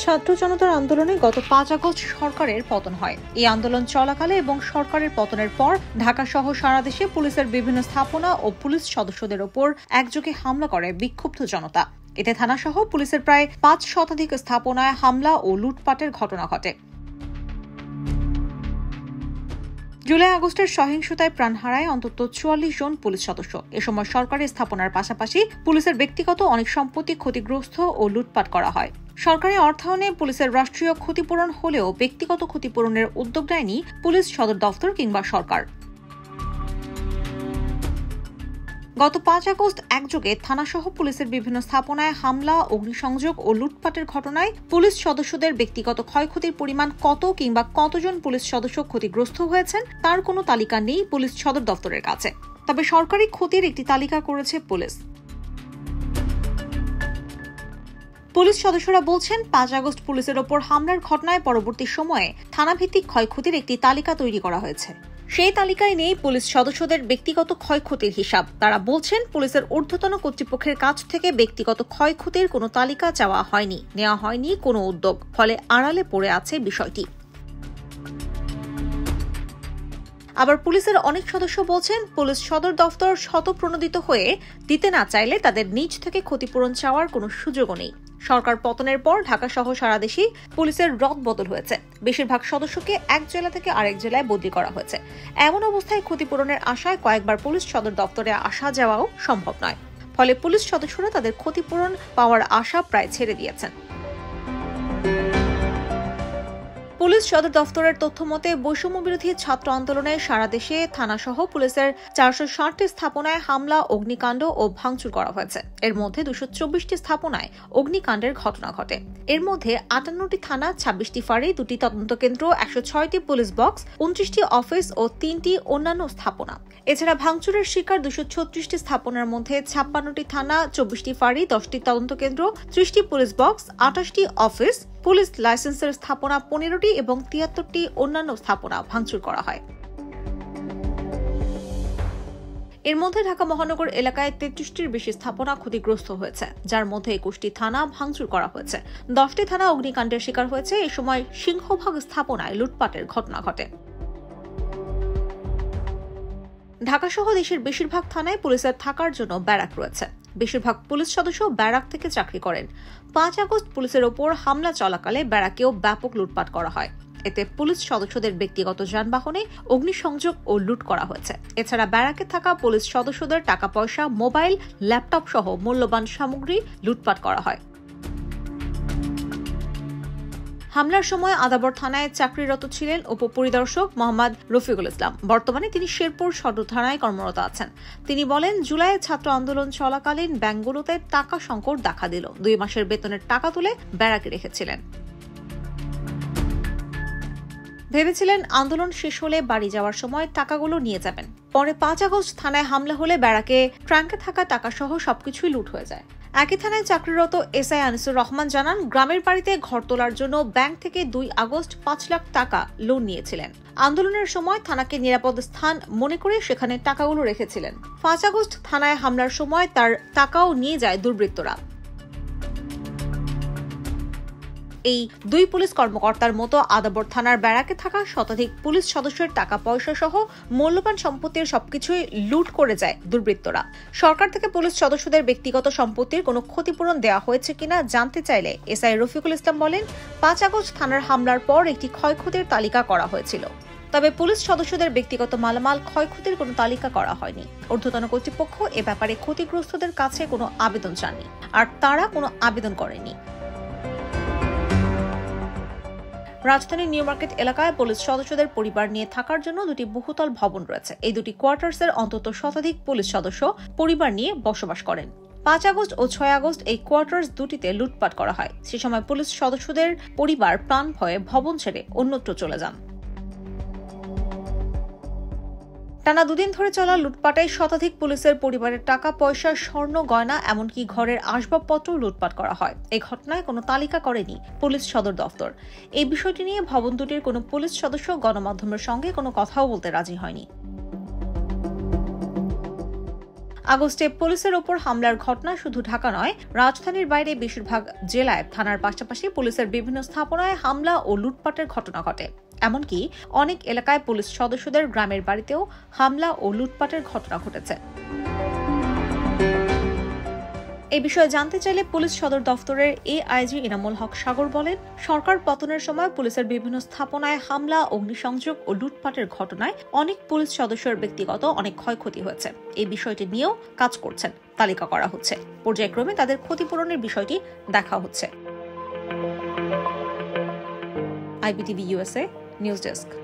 ছাত্র জনতার আন্দোলনে গত 5 আগস্ট সরকারের পতন হয়। এই আন্দোলন চলাকালে এবং সরকারের পতনের পর ঢাকা সহ সারা দেশে পুলিশের বিভিন্ন স্থাপনা ও পুলিশ সদস্যদের ওপর একযোগে হামলা করে বিক্ষুব্ধ জনতা। এতে থানাসহ পুলিশের প্রায় 5 শতাধিক স্থাপনায় হামলা ও লুটপাটের ঘটনা ঘটে। জুলাই আগস্টের সহিংসতায় প্রাণ হারায় অন্তত 44 জন পুলিশ সদস্য। এ সময় সরকারি স্থাপনার পাশাপাশি পুলিশের ব্যক্তিগত অনেক সম্পত্তি ক্ষতিগ্রস্ত ও লুটপাট করা হয়। সরকারি অর্থায়নে পুলিশের রাষ্ট্রীয় ক্ষতিপূরণ হলেও ব্যক্তিগত ক্ষতিপূরণের উদ্যোগ নেয়নি পুলিশ সদর দফতর কিংবা সরকার। গত 5 আগস্ট একযোগে থানাসহ পুলিশের বিভিন্ন স্থাপনায় হামলা, অগ্নিসংযোগ ও লুটপাটের ঘটনায় পুলিশ সদস্যদের ব্যক্তিগত ক্ষয়ক্ষতির পরিমাণ কত কিংবা কতজন পুলিশ সদস্য ক্ষতিগ্রস্ত হয়েছেন তার কোনো তালিকা নেই পুলিশ সদর দফতরের কাছে। তবে সরকারি ক্ষতির একটি তালিকা করেছে পুলিশ। পুলিশ সদস্যরা বলছেন, 5 আগস্ট পুলিশের ওপর হামলার ঘটনায় পরবর্তী সময়ে থানাভিত্তিক ক্ষয়ক্ষতির একটি তালিকা তৈরি করা হয়েছে। সেই তালিকায় নেই পুলিশ সদস্যদের ব্যক্তিগত ক্ষয়ক্ষতির হিসাব। তারা বলছেন, পুলিশের ঊর্ধ্বতন কর্তৃপক্ষের কাছ থেকে ব্যক্তিগত ক্ষয়ক্ষতির কোনো তালিকা চাওয়া হয়নি, নেওয়া হয়নি কোনো উদ্যোগ, ফলে আড়ালে পড়ে আছে বিষয়টি। আবার পুলিশের অনেক সদস্য বলছেন, পুলিশ সদর দফতর স্বতঃপ্রণোদিত হয়ে দিতে না চাইলে তাদের নিজ থেকে ক্ষতিপূরণ চাওয়ার কোনো সুযোগও নেই। সরকার পতনের পর ঢাকা সহ সারা দেশে পুলিশের রদবদল হয়েছে। বেশিরভাগ সদস্যকে এক জেলা থেকে আরেক জেলায় বদলি করা হয়েছে। এমন অবস্থায় ক্ষতিপূরণের আশায় কয়েকবার পুলিশ সদর দফতরে আসা যাওয়াও সম্ভব নয়। ফলে পুলিশ সদস্যরা তাদের ক্ষতিপূরণ পাওয়ার আশা প্রায় ছেড়ে দিয়েছেন। পুলিশ সদর দফতরের তথ্য মতে, বৈষম্য বিরোধী ছাত্র আন্দোলনে সারা দেশে থানাসহ পুলিশের 460টি স্থাপনায় হামলা, অগ্নিকাণ্ড ও ভাঙচুর করা হয়েছে। এর মধ্যে 224টি স্থাপনায় অগ্নিকাণ্ডের ঘটনা ঘটে। এর মধ্যে 58টি থানা, 26টি ফাঁড়ি, 2টি তদন্ত কেন্দ্র, 106টি পুলিশ বক্স, 29টি অফিস ও 3টি অন্যান্য স্থাপনা। এছাড়া ভাঙচুরের শিকার 236টি স্থাপনার মধ্যে 56টি থানা, 24টি ফাঁড়ি, 10টি তদন্ত কেন্দ্র, 30টি পুলিশ বক্স, 28টি অফিস, পুলিশ লাইসেন্সের স্থাপনা 15টি এবং 73টি অন্যান্য স্থাপনা ভাঙচুর করা হয়। এর মধ্যে ঢাকা মহানগর এলাকায় 33টির বেশি স্থাপনা ক্ষতিগ্রস্ত হয়েছে, যার মধ্যে 21টি থানা ভাঙচুর করা হয়েছে। 10টি থানা অগ্নিকাণ্ডের শিকার হয়েছে। এ সময় সিংহভাগ স্থাপনায় লুটপাটের ঘটনা ঘটে। ঢাকা সহ দেশের বেশিরভাগ থানায় পুলিশের থাকার জন্য ব্যারাক রয়েছে। বেশিরভাগ পুলিশ সদস্য ব্যারাক থেকে চাকরি করেন। 5 আগস্ট পুলিশের ওপর হামলা চলাকালে ব্যারাকেও ব্যাপক লুটপাট করা হয়। এতে পুলিশ সদস্যদের ব্যক্তিগত যানবাহনে অগ্নিসংযোগ ও লুট করা হয়েছে। এছাড়া ব্যারাকে থাকা পুলিশ সদস্যদের টাকা পয়সা, মোবাইল, ল্যাপটপ সহ মূল্যবান সামগ্রী লুটপাট করা হয়। হামলার সময় আদাবর থানায় চাকরিরত ছিলেন উপপরিদর্শক মোহাম্মদ রফিকুল ইসলাম। বর্তমানে তিনি শেরপুর সদর থানায় কর্মরত আছেন। তিনি বলেন, জুলাই ছাত্র আন্দোলন চলাকালীন ব্যাংকগুলোতে টাকা সংকট দেখা দিল। 2 মাসের বেতনের টাকা তুলে ব্যারাকে রেখেছিলেন। ভেবেছিলেন আন্দোলন শেষ হলে বাড়ি যাওয়ার সময় টাকাগুলো নিয়ে যাবেন। পরে 5 আগস্ট থানায় হামলা হলে ব্যারাকে ট্রাঙ্কে থাকা টাকা সহ সবকিছুই লুট হয়ে যায়। একই থানায় চাকরিরত এসআই আনিসুর রহমান জানান, গ্রামের বাড়িতে ঘর তোলার জন্য ব্যাংক থেকে 2 আগস্ট 5 লাখ টাকা লোন নিয়েছিলেন। আন্দোলনের সময় থানাকে নিরাপদ স্থান মনে করে সেখানে টাকাগুলো রেখেছিলেন। 5 আগস্ট থানায় হামলার সময় তার টাকাও নিয়ে যায় দুর্বৃত্তরা। এই 2 পুলিশ কর্মকর্তার মতো আদাবর থানার ব্যারাকে থাকা শতাধিক পুলিশ সদস্যের টাকা পয়সা সহ মূল্যবান সম্পত্তির সবকিছুই লুট করে যায় দুর্বৃত্তরা। সরকার থেকে পুলিশ সদস্যদের ব্যক্তিগত সম্পত্তির কোনো ক্ষতিপূরণ দেওয়া হয়েছে কিনা জানতে চাইলে এসআই রফিকুল ইসলাম বলেন, 5 আগস্ট থানার হামলার পর একটি ক্ষয়ক্ষতির তালিকা করা হয়েছিল। তবে পুলিশ সদস্যদের ব্যক্তিগত মালামাল ক্ষয়ক্ষতির কোনো তালিকা করা হয়নি। ঊর্ধ্বতন কর্তৃপক্ষ এ ব্যাপারে ক্ষতিগ্রস্তদের কাছে কোনো আবেদন চাননি, আর তারা কোনো আবেদন করেনি। রাজধানীর নিউ মার্কেট এলাকায় পুলিশ সদস্যদের পরিবার নিয়ে থাকার জন্য 2টি বহুতল ভবন রয়েছে। এই 2টি কোয়ার্টার্সের অন্তত শতাধিক পুলিশ সদস্য পরিবার নিয়ে বসবাস করেন। 5 আগস্ট ও 6 আগস্ট এই কোয়ার্টার্স দুটিতে লুটপাট করা হয়। সে সময় পুলিশ সদস্যদের পরিবার প্রাণ ভয়ে ভবন ছেড়ে অন্যত্র চলে যান। টানা 2 দিন ধরে চলা লুটপাটে শতাধিক পুলিশের পরিবারের টাকা পয়সা, স্বর্ণ গয়না, এমনকি ঘরের আসবাবপত্র লুটপাট করা হয়। এই ঘটনায় কোনো তালিকা করেনি পুলিশ সদর দফতর। এই বিষয়টি নিয়ে ভবন দুটির কোনো পুলিশ সদস্য গণমাধ্যমের সঙ্গে কোনো কথাও বলতে রাজি হয়নি। আগস্টে পুলিশের ওপর হামলার ঘটনা শুধু ঢাকা নয়, রাজধানীর বাইরে বেশিরভাগ জেলায় থানার পাশাপাশি পুলিশের বিভিন্ন স্থাপনায় হামলা ও লুটপাটের ঘটনা ঘটে। এমনকি অনেক এলাকায় পুলিশ সদস্যদের গ্রামের বাড়িতেও হামলা ও লুটপাটের ঘটনা ঘটেছে। এই বিষয়ে জানতে চাইলে পুলিশ সদর দফতরের এআইজি ইনামুল হক সাগর বলেন, সরকার পতনের সময় পুলিশের বিভিন্ন স্থাপনায় হামলা, অগ্নিসংযোগ ও লুটপাটের ঘটনায় অনেক পুলিশ সদস্যের ব্যক্তিগত অনেক ক্ষয়ক্ষতি হয়েছে। এই বিষয়টি নিয়েও কাজ করছেন, তালিকা করা হচ্ছে। পর্যায়ক্রমে তাদের ক্ষতিপূরণের বিষয়টি দেখা হচ্ছে। IBTV USA news desk.